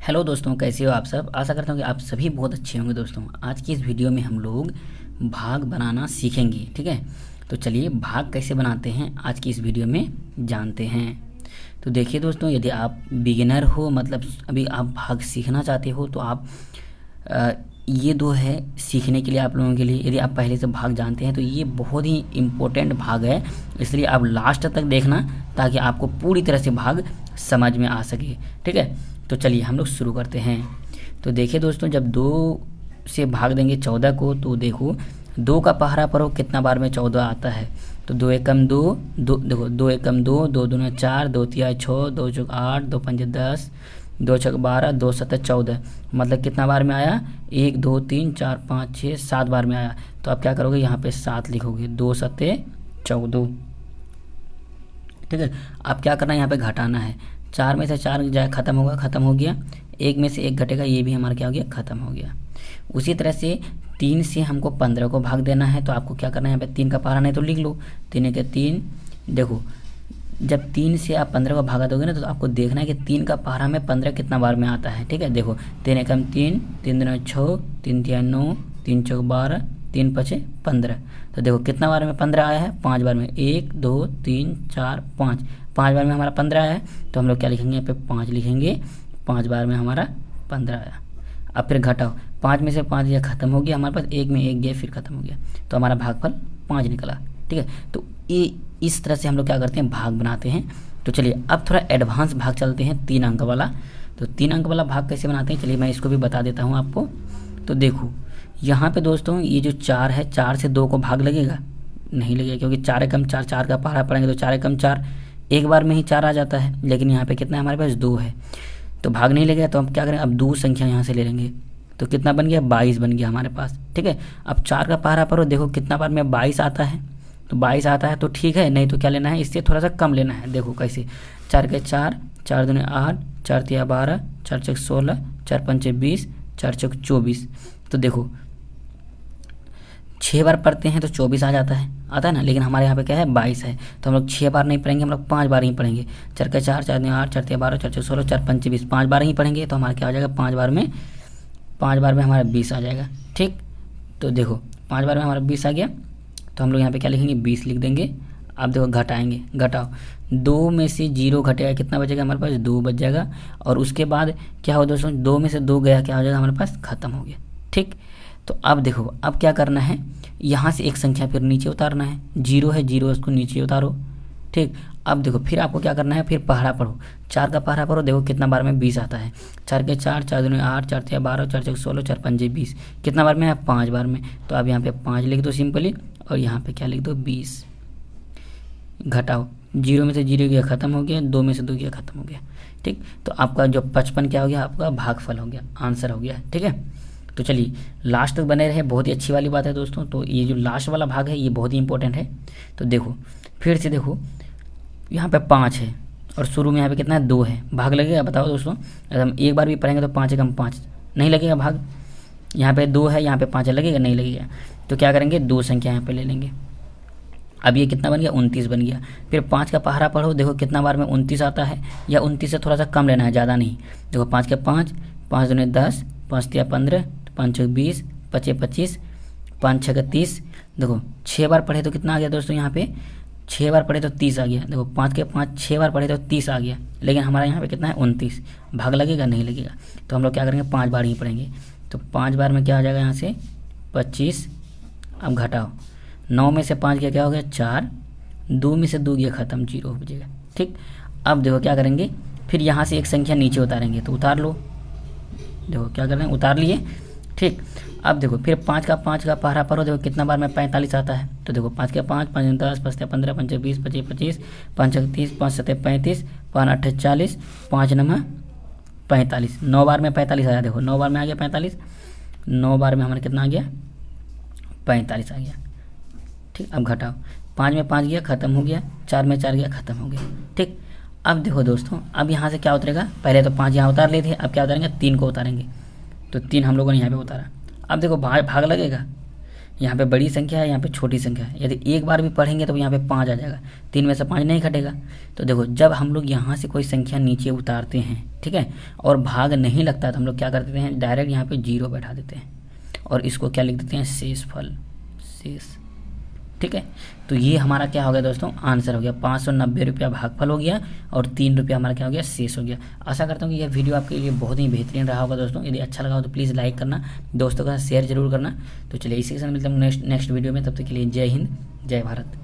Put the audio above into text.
Hello दोस्तों, कैसे हो आप सब। आशा करता हूँ कि आप सभी बहुत अच्छे होंगे। दोस्तों आज की इस वीडियो में हम लोग भाग बनाना सीखेंगे। ठीक है, तो चलिए भाग कैसे बनाते हैं आज की इस वीडियो में जानते हैं। तो देखिए दोस्तों, यदि आप बिगिनर हो, मतलब अभी आप भाग सीखना चाहते हो, तो आप ये दो है सीखने के लिए आप लोगों के लिए। यदि आप पहले से भाग जानते हैं तो ये बहुत ही इम्पोर्टेंट भाग है, इसलिए आप लास्ट तक देखना ताकि आपको पूरी तरह से भाग समझ में आ सके। ठीक है, तो चलिए हम लोग शुरू करते हैं। तो देखिए दोस्तों, जब 2 से भाग देंगे 14 को, तो देखो 2 का पहरा पढ़ो कितना बार में 14 आता है। तो 2 एकम 2, देखो 2 एकम 2, 2 दूना 4, 2 तिया 6, 2 चौक 8, 2 पंजे 10, 2 छक 12, 2 सत्तर 14। मतलब कितना बार में आया, 1 2 3 4 5 6 7 बार में आया। तो आप क्या करोगे, यहाँ पे 7 लिखोगे, 2 सत्ते 14। ठीक है, आप क्या करना है, यहाँ पे घटाना है। 4 में से 4 जाए खत्म होगा, खत्म हो गया। 1 में से 1 घटेगा, ये भी हमारा क्या हो गया, खत्म हो गया। उसी तरह से 3 से हमको 15 को भाग देना है। तो आपको क्या करना है, यहाँ पे 3 का पहाड़ा नहीं तो लिख लो, 3 एक 3। देखो जब 3 से आप 15 को भागा दोगे ना, तो आपको देखना है कि 3 का पहाड़ा में 15 कितना बार में आता है। ठीक है, देखो 3 एकम 3, 3 दूना 6, 3 तिया 9, 3 चौक 12, 3 पचे 15। तो देखो कितना बार में 15 आया है, 5 बार में, 1 2 3 4 5, 5 बार में हमारा 15 आया है। तो हम लोग क्या लिखेंगे, यहाँ पे 5 लिखेंगे, 5 बार में हमारा 15 आया। अब फिर घटाओ, 5 में से 5 ये खत्म हो गया, हमारे पास 1 में 1 गया, फिर खत्म हो गया, तो हमारा भागफल 5 निकला। ठीक है, तो ये इस तरह से हम लोग क्या करते हैं, भाग बनाते हैं। तो चलिए अब थोड़ा एडवांस भाग चलते हैं, 3 अंक वाला। तो 3 अंक वाला भाग कैसे बनाते हैं, चलिए मैं इसको भी बता देता हूँ आपको। तो देखो यहाँ पे दोस्तों, ये जो 4 है, 4 से 2 को भाग लगेगा, नहीं लगेगा, क्योंकि 4 एकम 4, 4 का पहाड़ा पड़ेंगे तो 4 एकम 4, एक बार में ही 4 आ जाता है। लेकिन यहाँ पे कितना है, हमारे पास 2 है, तो भाग नहीं लगेगा। तो हम क्या करें, अब 2 संख्या यहाँ से ले लेंगे, तो कितना बन गया, 22 बन गया हमारे पास। ठीक है, अब 4 का पहाड़ा पढ़ो, देखो कितना बार में 22 आता है। तो 22 आता है तो ठीक है, नहीं तो क्या लेना है, इससे थोड़ा सा कम लेना है। देखो कैसे, 4 के 4, 4 दूने 8, 4 तिया 12, 4 चौक 16, 4 पंचे 20, 4 चौक 24। तो देखो 6 बार पढ़ते हैं तो 24 आ जाता है ना। लेकिन हमारे यहाँ पे क्या है, 22 है, तो हम लोग 6 बार नहीं पढ़ेंगे, हम लोग 5 बार ही पढ़ेंगे। 4 के 4, 4 दूने 8, 4 तिया 12, 4 चौक 16, 4 पंचे 20, 5 बार ही पढ़ेंगे, तो हमारा क्या हो जाएगा, 5 बार में हमारा 20 आ जाएगा। ठीक, तो देखो 5 बार में हमारा 20 आ गया, तो हम लोग यहाँ पे क्या लिखेंगे, 20 लिख देंगे। अब देखो घटाएंगे, घटाओ, 2 में से 0 घटेगा, कितना बचेगा हमारे पास, 2 बच जाएगा। और उसके बाद क्या हो दोस्तों, 2 में से 2 गया, क्या हो जाएगा हमारे पास, खत्म हो गया। ठीक, तो अब देखो अब क्या करना है, यहाँ से एक संख्या फिर नीचे उतारना है, 0 है, 0 उसको नीचे उतारो। ठीक, अब देखो फिर आपको क्या करना है, फिर पहाड़ा पढ़ो, 4 का पहाड़ा पढ़ो, देखो कितना बार में 20 आता है। 4 के 4, 4 दूने 8, 4 तिया 12, 4 चौक 16, 4 पंजे 20, कितना बार में है, 5 बार में। तो अब यहाँ पे 5 लिख दो सिंपली, और यहाँ पे क्या लिख दो, 20। घटाओ, 0 में से 0 गया, खत्म हो गया, 2 में से 2 गया, खत्म हो गया। ठीक, तो आपका जो 55 क्या हो गया, आपका भागफल हो गया, आंसर हो गया। ठीक है, तो चलिए लास्ट तक बने रहे, बहुत ही अच्छी वाली बात है दोस्तों। तो ये जो लास्ट वाला भाग है ये बहुत ही इंपॉर्टेंट है। तो देखो फिर से देखो, यहाँ पे 5 है और शुरू में यहाँ पे कितना है, 2 है, भाग लगेगा, बताओ दोस्तों। अगर हम एक बार भी पढ़ेंगे तो 5 एकम 5 नहीं लगेगा भाग। यहाँ पे 2 है, यहाँ पे 5 है, लगेगा, नहीं लगेगा। तो क्या करेंगे, 2 संख्या यहाँ पे ले लेंगे। अब ये कितना बन गया, 29 बन गया। फिर 5 का पहाड़ा पढ़ो, देखो कितना बार में 29 आता है, या 29 से थोड़ा सा कम लेना है, ज़्यादा नहीं। देखो 5 के 5, 5 दूने 10, 5 तिया 15, 5 चौक 20, 5 25, 5 छः 30। देखो 6 बार पढ़े तो कितना आ गया दोस्तों, यहाँ पे 6 बार पढ़े तो 30 आ गया। देखो 5 के 5, 6 बार पढ़े तो 30 आ गया, लेकिन हमारा यहाँ पे कितना है, 29। भाग लगेगा, नहीं लगेगा। तो हम लोग क्या करेंगे, 5 बार ही पढ़ेंगे। तो 5 बार में क्या आ जाएगा, यहाँ से 25। अब घटाओ, 9 में से 5 गया, क्या हो गया, 4, 2 में से 2 गया, खत्म, 0 हो जाएगा। ठीक, अब देखो क्या करेंगे, फिर यहाँ से एक संख्या नीचे उतारेंगे, तो उतार लो। देखो क्या कर रहे हैं, उतार लिए। ठीक, अब देखो फिर 5 का पहाड़ा पढ़ो, देखो कितना बार में 45 आता है। तो देखो 5 के 5, 5 10, 5 15, 5 20, 25 25, 5 30, 5 7 35, 5 8 40, 5 9 45, 9 बार में 45 आया। देखो 9 बार में आ गया 45, 9 बार में हमारा कितना आ गया, 45 आ गया। ठीक, अब घटाओ, 5 में 5 गया, खत्म हो गया, 4 में 4 गया, खत्म हो गया। ठीक, अब देखो दोस्तों, अब यहाँ से क्या उतरेगा, पहले तो 5 यहाँ उतार लिए थे, अब क्या उतारेंगे, 3 को उतारेंगे। तो 3 हम लोगों ने यहाँ पे उतारा। अब देखो भाग लगेगा, यहाँ पे बड़ी संख्या है, यहाँ पे छोटी संख्या है। यदि एक बार भी पढ़ेंगे तो यहाँ पे 5 आ जाएगा, 3 में से 5 नहीं घटेगा। तो देखो जब हम लोग यहाँ से कोई संख्या नीचे उतारते हैं, ठीक है, और भाग नहीं लगता तो हम लोग क्या कर देते हैं, डायरेक्ट यहाँ पे 0 बैठा देते हैं और इसको क्या लिख देते हैं, शेषफल, शेष। ठीक है, तो ये हमारा क्या हो गया दोस्तों, आंसर हो गया। 590 रुपया भागफल हो गया और 3 रुपया हमारा क्या हो गया, शेष हो गया। आशा करता हूँ कि यह वीडियो आपके लिए बहुत ही बेहतरीन रहा होगा दोस्तों। यदि अच्छा लगा हो तो प्लीज़ लाइक करना, दोस्तों का शेयर जरूर करना। तो चलिए इसी के साथ मिलते हैं नेक्स्ट वीडियो में, तब तक के लिए जय हिंद, जय भारत।